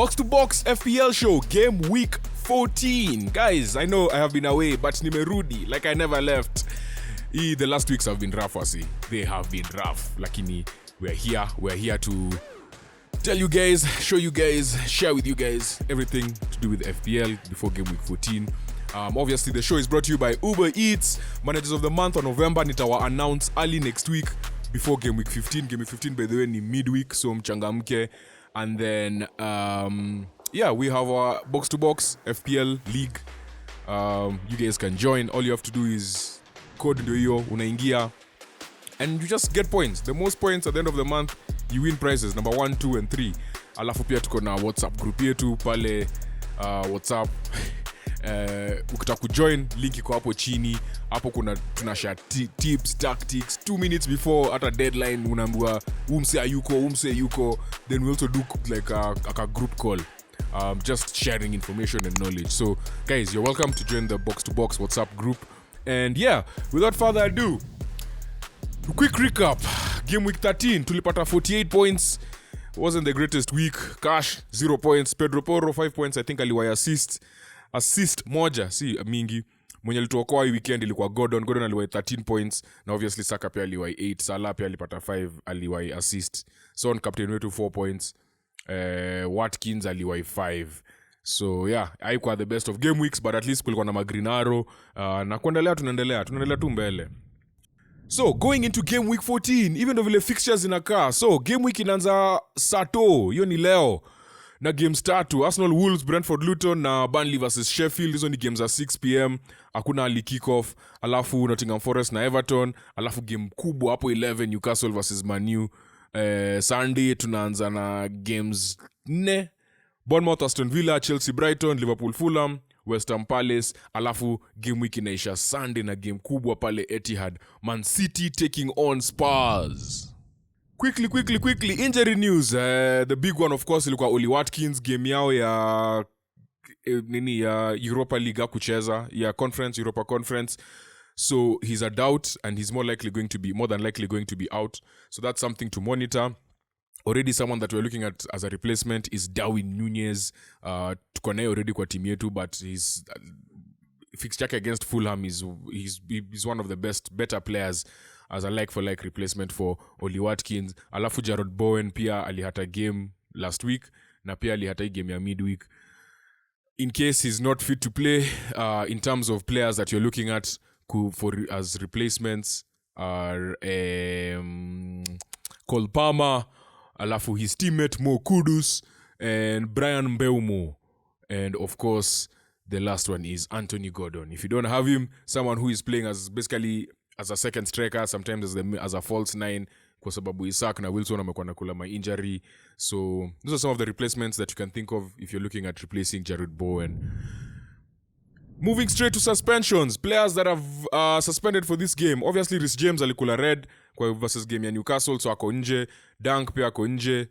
Box to Box FPL show, game week 14. Guys, I know I have been away, but nimerudi like I never left. The last weeks have been rough, wasi. They have been rough. Lakini, we're here to tell you guys, show you guys, share with you guys everything to do with FPL before game week 14. Obviously, the show is brought to you by Uber Eats. Managers of the month on November, nitawa announce early next week before game week 15. Game week 15, by the way, ni midweek, so mchangamke. And then, we have our Box to Box FPL League. You guys can join. All you have to do is code ndio hiyo, unaingia, and you just get points. The most points at the end of the month, you win prizes number 1, 2, and 3. Alafu pia tuko na WhatsApp group yetu pale WhatsApp. Ukitaka kujoin, link iko hapo chini. Hapo tunashare tips, tactics 2 minutes before at a deadline. Unaambiwa umse yuko. Then we also do like a group call, just sharing information and knowledge. So guys, you're welcome to join the Box to Box WhatsApp group. And without further ado, quick recap. Game week 13, tulipata 48 points. Wasn't the greatest week. Cash 0 points. Pedro Porro 5 points. I think aliwai assist moja, si mingi. Mwenye alituokoa hii weekend ilikuwa Gordon aliwai 13 points, na obviously Saka pia aliwai 8, Salah pia alipata 5, aliwai assist. Son captain wetu 4 points. Watkins aliwai 5. So haikuwa the best of game weeks, but at least kulikuwa na green arrow, na tunaendelea tu mbele. So going into game week 14, even though vile fixtures inakaa, so game week inaanza Sato, hiyo ni leo. Na games tatu, Arsenal, Wolves, Brentford, Luton na Burnley versus Sheffield. Hizo ni games za 6 p.m. Hakuna early kickoff. Alafu Nottingham Forest na Everton. Alafu game kubwa hapo 11, Newcastle versus Man U. Sunday tunaanza na games 4. Bournemouth, Aston Villa, Chelsea, Brighton, Liverpool, Fulham, West Ham Palace. Alafu game week inaisha Sunday na game kubwa pale Etihad, Man City taking on Spurs. Quickly, injury news. The big one, of course, ilikuwa Oli Watkins, game yao ya Europa League kucheza, ya Europa Conference. So he's a doubt, and he's more than likely going to be out. So that's something to monitor. Already someone that we're looking at as a replacement is Darwin Nunez. Tuko naye already kwa team yetu, but his fixture against Fulham he's one of the better players as a like-for-like replacement for Oli Watkins. Alafu Jarrod Bowen pia alihata game last week, na pia alihata game ya midweek. In case he's not fit to play, in terms of players that you're looking at as replacements are Cole Palmer, alafu his teammate Mo Kudus, and Brian Mbeumo. And of course, the last one is Anthony Gordon. If you don't have him, someone who is playing as basically as a second striker, sometimes as a false 9, kwa sababu Isaac na Wilson amekuwa nakula my injury. So those are some of the replacements that you can think of if you're looking at replacing Jarrod Bowen. Moving straight to suspensions, players that have suspended for this game. Obviously, Reece James alikula red kwa versus game ya Newcastle, so ako nje. Dunk pia ako nje.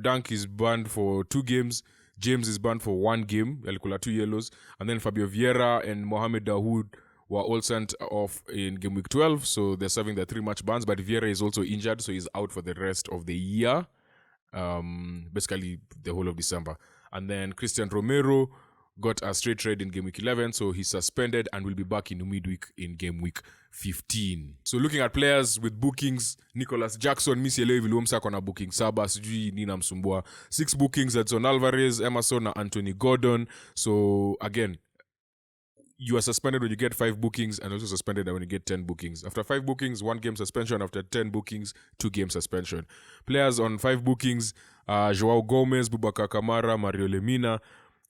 Dunk is banned for 2 games. James is banned for 1 game. Alikula 2 yellows. And then Fabio Vieira and Mohamed Dahoud were all sent off in game week 12, so they're serving their 3-match bans. But Vieira is also injured, so he's out for the rest of the year, basically the whole of December. And then Christian Romero got a straight red in game week 11, so he's suspended and will be back in midweek in game week 15. So looking at players with bookings, Nicholas Jackson, misielewi viliwomsa kona booking 7, sijui nina msumbua. 6 bookings, Edson Alvarez, Emerson na Anthony Gordon. So again, you are suspended when you get 5 bookings, and also suspended when you get 10 bookings. After 5 bookings, 1 game suspension. After 10 bookings, 2 game suspension. Players on 5 bookings, Joao Gomez, Boubacar Kamara, Mario Lemina.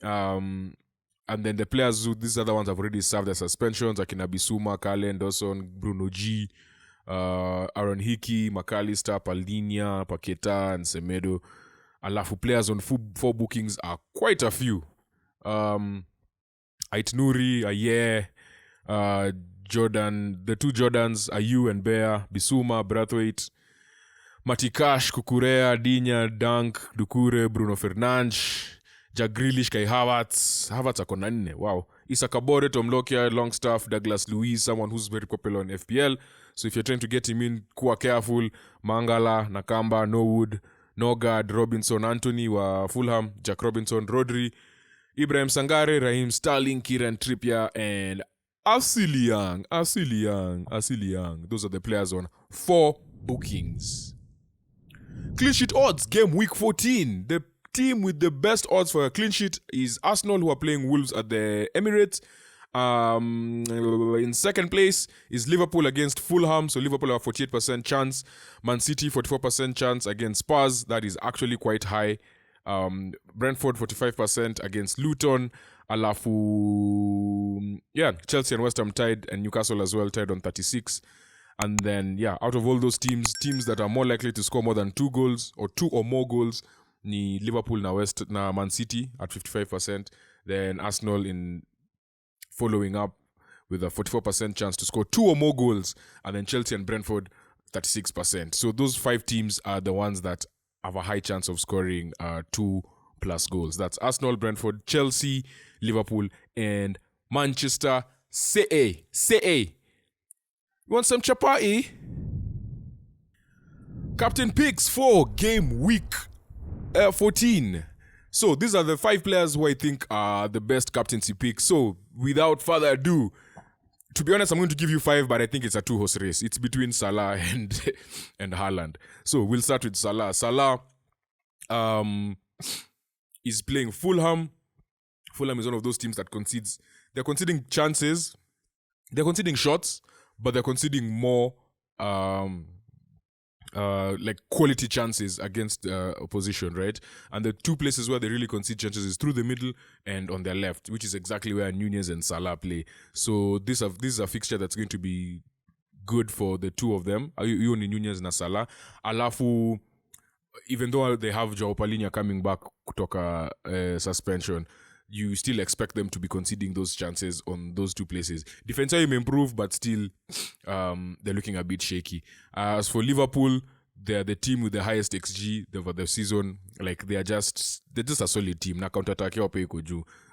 And then the players these other ones have already served their suspensions, Akina Bissouma, Kalen, Dawson, Bruno G, Aaron Hickey, McAllister, Palhinha, Paqueta, and Semedo. Alafu players on 4 bookings are quite a few. Aitnuri, Aye, Jordan, the 2 Jordans, Ayew and Bear, Bissouma, Brathwaite, Matikash, Kukurea, Dinya, Dunk, Dukure, Bruno Fernandes, Jack Grealish, Kai Havertz ako na 4, wow. Issa Kabore, Tom Lockyer, Longstaff, Douglas Luiz, someone who's very popular on FPL. So if you're trying to get him in, kuwa careful. Mangala, Nakamba, Norwood, Nogard, Robinson, Anthony wa Fulham, Jack Robinson, Rodri, Ibrahim Sangare, Raheem Sterling, Kieran Trippier, and Asili Young. Those are the players on 4 bookings. Clean sheet odds, game week 14. The team with the best odds for a clean sheet is Arsenal, who are playing Wolves at the Emirates. In second place is Liverpool against Fulham. So Liverpool have 48% chance. Man City 44% chance against Spurs. That is actually quite high. Brentford 45% against Luton. Alafu, Chelsea and West Ham tied, and Newcastle as well tied on 36. And then, out of all those teams that are more likely to score more than 2 goals or 2 or more goals, ni Liverpool na Man City at 55%. Then Arsenal in following up with a 44% chance to score 2 or more goals. And then Chelsea and Brentford 36%. So those 5 teams are the ones that have a high chance of scoring 2+ goals. That's Arsenal, Brentford, Chelsea, Liverpool, and Manchester City. You want some chapati? Captain picks for game week 14. So these are the 5 players who I think are the best captaincy picks. So without further ado, to be honest, I'm going to give you 5, but I think it's a 2-horse race. It's between Salah and Haaland. So we'll start with Salah. Salah is playing Fulham. Fulham is one of those teams that concedes. They're conceding chances. They're conceding shots, but they're conceding more like quality chances against opposition, right? And the 2 places where they really concede chances is through the middle and on their left, which is exactly where Nunez and Salah play. So this is a fixture that's going to be good for the 2 of them. You only Nunez and Salah. Alafu, even though they have Joao Palhinha coming back kutoka suspension, you still expect them to be conceding those chances on those 2 places. Defensively may improve, but still they're looking a bit shaky. As for Liverpool, they're the team with the highest XG over the season. Like they're just a solid team. Na counter-attack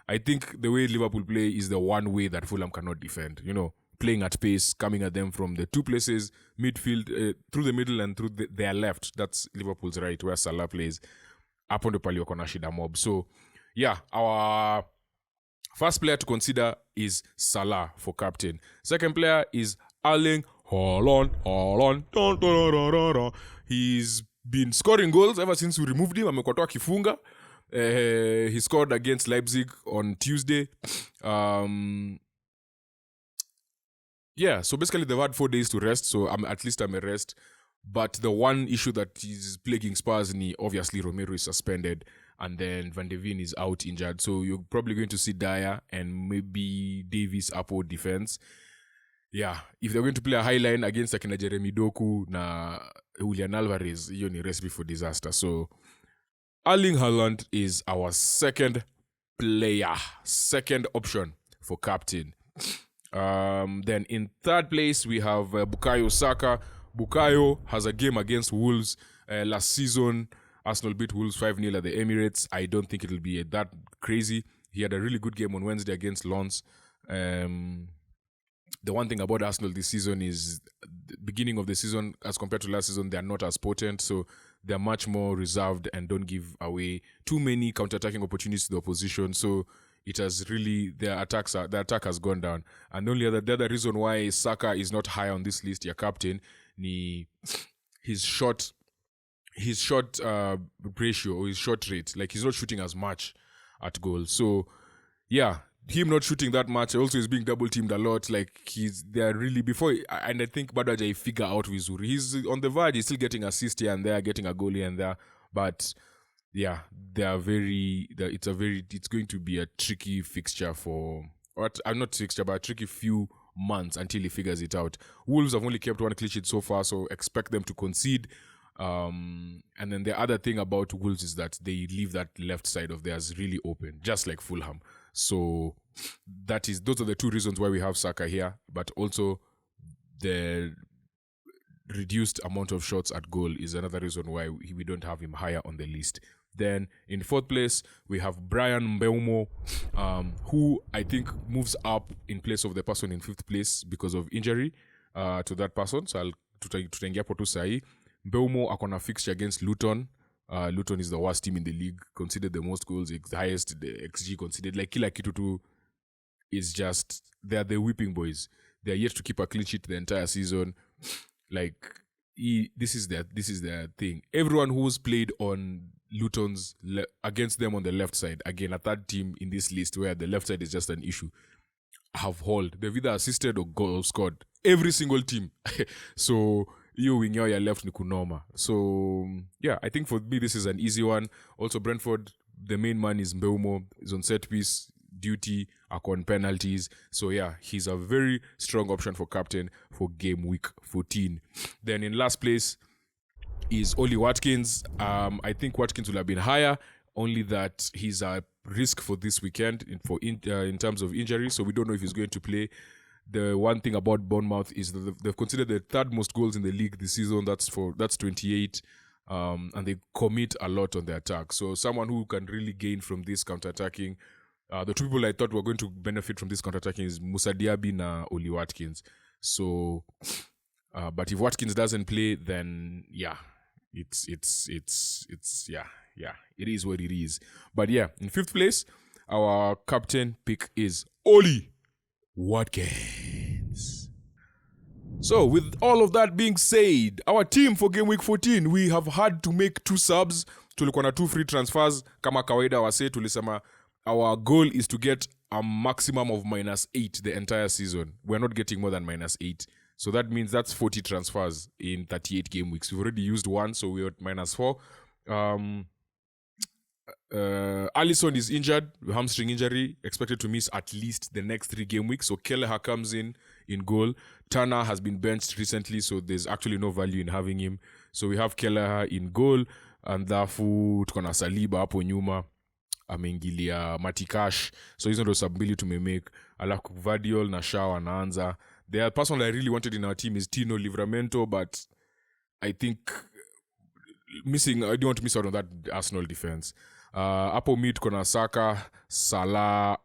I think the way Liverpool play is the one way that Fulham cannot defend. You know, playing at pace, coming at them from the 2 places, midfield, through the middle and through their left. That's Liverpool's right, where Salah plays. Up on the pali wako na shida mob. So our first player to consider is Salah for captain. Second player is Erling Haaland. He's been scoring goals ever since we removed him. Amekuwa tu akifunga. He scored against Leipzig on Tuesday. So basically they've had 4 days to rest, so at least I'm a rest. But the one issue that is plaguing Spurs, obviously Romero is suspended, and then Van de Ven is out injured. So you're probably going to see Dyer and maybe Davies upward defense. If they're going to play a high line against like Jeremy Doku na Julian Alvarez, hiyo ni recipe for disaster. So Erling Haaland is our second option for captain. Then in third place we have Bukayo Saka. Bukayo has a game against Wolves last season. Arsenal beat Wolves 5-0 at the Emirates. I don't think it'll be that crazy. He had a really good game on Wednesday against Lens. The one thing about Arsenal this season is the beginning of the season as compared to last season, they're not as potent. So they're much more reserved and don't give away too many counter-attacking opportunities to the opposition. So it has really, the attack has gone down. And the other reason why Saka is not high on this list, your captain, ni his shot ratio or his shot rate. Like he's not shooting as much at goal. So him not shooting that much. Also, he's being double teamed a lot. Like they're really and I think bado haja figure out Vizuri. He's on the verge. He's still getting assist here and there, getting a goal here and there. But it's going to be a tricky fixture but a tricky few months until he figures it out. Wolves have only kept 1 clean sheet so far, so expect them to concede. And then the other thing about Wolves is that they leave that left side of theirs really open, just like Fulham. So those are the 2 reasons why we have Saka here, but also the reduced amount of shots at goal is another reason why we don't have him higher on the list. Then in 4th place, we have Brian Mbeumo, who I think moves up in place of the person in 5th place because of injury to that person. So tutaingia hapo tu sahi. Mbeumo akona fixture against Luton Luton is the worst team in the league, conceded the most goals, the highest the XG conceded. Like kila kitu tu is just, they're the whipping boys. They're yet to keep a clean sheet the entire season. Like this is their thing. Everyone who's played on Luton's against them on the left side, again a third team in this list where the left side is just an issue, have hauled. They've either assisted or goal scored. Every single team. So you wing your left ni kunoma. So yeah, I think for me this is an easy one. Also Brentford, the main man is Mbeumo, is on set piece duty, on penalties. So yeah, he's a very strong option for captain for game week 14. Then in last place is Oli Watkins. I think Watkins will have been higher, only that he's a risk for this weekend in terms of injury, so we don't know if he's going to play. The one thing about Bournemouth is that they've considered the third most goals in the league this season. That's 28, and they commit a lot on the attack. So someone who can really gain from this counter-attacking. The two people I thought were going to benefit from this counter-attacking is Musa Diaby and Oli Watkins. So, but if Watkins doesn't play, then yeah, it's yeah, it is what it is. But yeah, in fifth place, our captain pick is Oli Watkins. So with all of that being said, our team for game week 14, we have had to make 2 subs. Tulikuwa na 2 free transfers. Kama kawaida wase tulisema our goal is to get a maximum of -8 the entire season. We're not getting more than -8. So that means that's 40 transfers in 38 game weeks. We've already used 1, so we're at -4. Alisson is injured, hamstring injury, expected to miss at least the next 3 game weeks. So Kelleher comes in goal. Turner has been benched recently, so there's actually no value in having him. So we have Kelleher in goal, and therefore tuko na Saliba hapo nyuma, ameingilia Matikash. So hizo ndo sub mbili tumemake. Alafu Vardiol na Shaw anaanza. The person I really wanted in our team is Tino Livramento, but I think I don't want to miss out on that Arsenal defense. Hapo mid kuna Saka, Salah,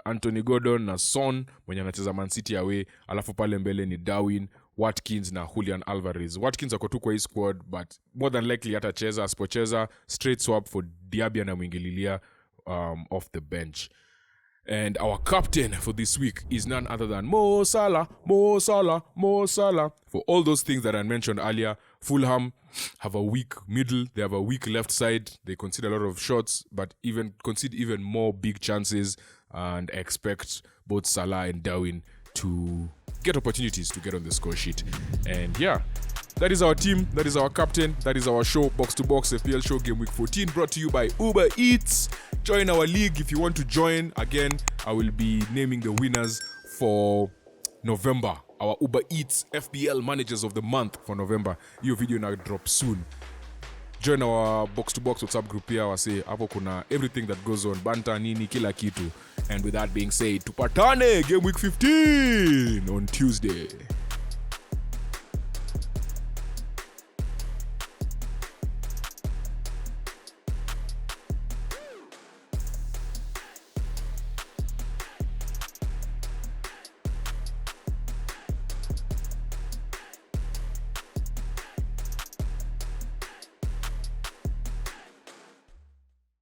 Anthony Gordon na Son mwenye anacheza Man City away. Alafu pale mbele ni Darwin, Watkins na Julian Alvarez. Watkins ako tu kwa hii squad, but more than likely atacheza. Asipocheza, straight swap for Diaby na mwingililia off the bench. And our captain for this week is none other than Mo Salah. For all those things that I mentioned earlier, Fulham have a weak middle. They have a weak left side. They concede a lot of shots, but concede even more big chances, and expect both Salah and Darwin to get opportunities to get on the score sheet. And yeah, that is our team. That is our captain. That is our show, Box to Box FPL show game week 14, brought to you by Uber Eats. Join our league if you want to join. Again, I will be naming the winners for November. Our Uber Eats FPL managers of the month for November. Your video now drop soon. Join our Box to Box WhatsApp group here. Wase hapo kuna everything that goes on, banta nini kila kitu. And with that being said, tupatane game week 15 on Tuesday.